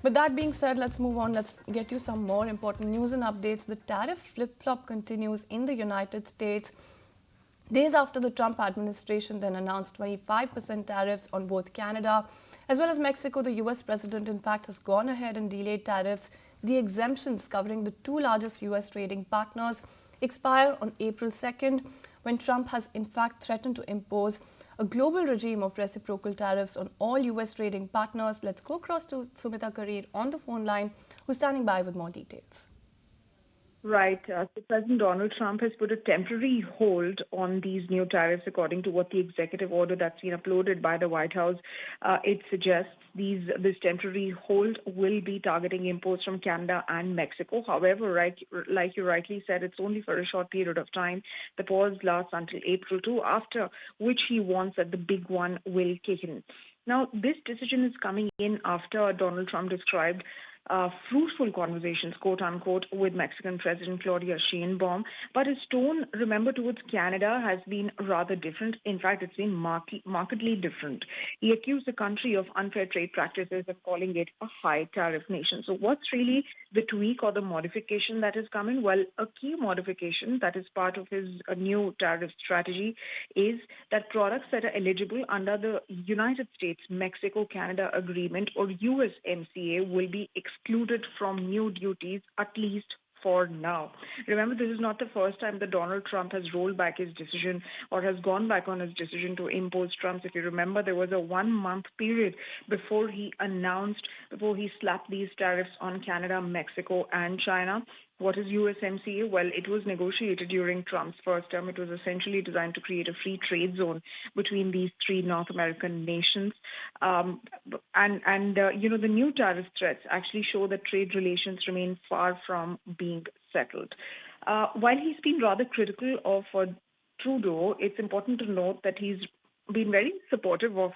With that being said, let's move on. Let's get you some more important news and updates. The tariff flip-flop continues in the United States. Days after the Trump administration then announced 25% tariffs on both Canada as well as Mexico, the US president, in fact, has gone ahead and delayed tariffs. The exemptions covering the two largest US trading partners expire on April 2nd, when Trump has in fact threatened to impose a global regime of reciprocal tariffs on all US trading partners. Let's go across to Sumita Karir on the phone line, who's standing by with more details. Right. So President Donald Trump has put a temporary hold on these new tariffs, according to what the executive order that's been uploaded by the White House. It suggests this temporary hold will be targeting imports from Canada and Mexico. However, like you rightly said, it's only for a short period of time. The pause lasts until April 2, after which he warns that the big one will kick in. Now, this decision is coming in after Donald Trump described fruitful conversations, quote unquote, with Mexican President Claudia Sheinbaum. But his tone, remember, towards Canada has been rather different. In fact, it's been markedly different. He accused the country of unfair trade practices and calling it a high tariff nation. So what's really the tweak or the modification that is coming? Well, a key modification that is part of his new tariff strategy is that products that are eligible under the United States-Mexico-Canada Agreement, or USMCA, will be excluded from new duties, at least for now. Remember, this is not the first time that Donald Trump has rolled back his decision or has gone back on his decision to impose Trumps. If you remember, there was a 1-month period before he slapped these tariffs on Canada, Mexico, and China. What is USMCA? Well, it was negotiated during Trump's first term. It was essentially designed to create a free trade zone between these three North American nations. The new tariff threats actually show that trade relations remain far from being settled. While he's been rather critical of Trudeau, it's important to note that he's been very supportive of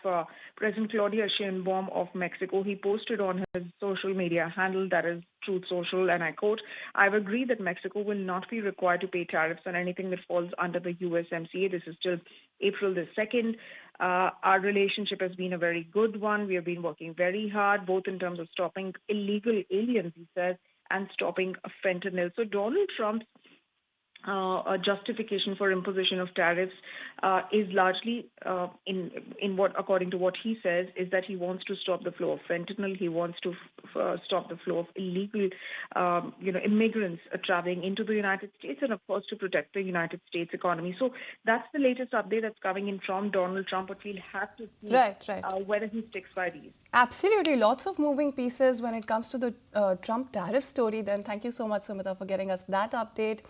President Claudia Sheinbaum of Mexico. He posted on his social media handle, that is Truth Social, and I quote, "I've agreed that Mexico will not be required to pay tariffs on anything that falls under the USMCA. This is till April the 2nd. Our relationship has been a very good one. We have been working very hard, both in terms of stopping illegal aliens," he says, "and stopping fentanyl." So Donald Trump's a justification for imposition of tariffs is largely in what, according to what he says, is that he wants to stop the flow of fentanyl. He wants to stop the flow of illegal, immigrants traveling into the United States, and of course to protect the United States economy. So that's the latest update that's coming in from Donald Trump. But we'll have to see whether he sticks by these. Absolutely, lots of moving pieces when it comes to the Trump tariff story. Then thank you so much, Sumita, for getting us that update.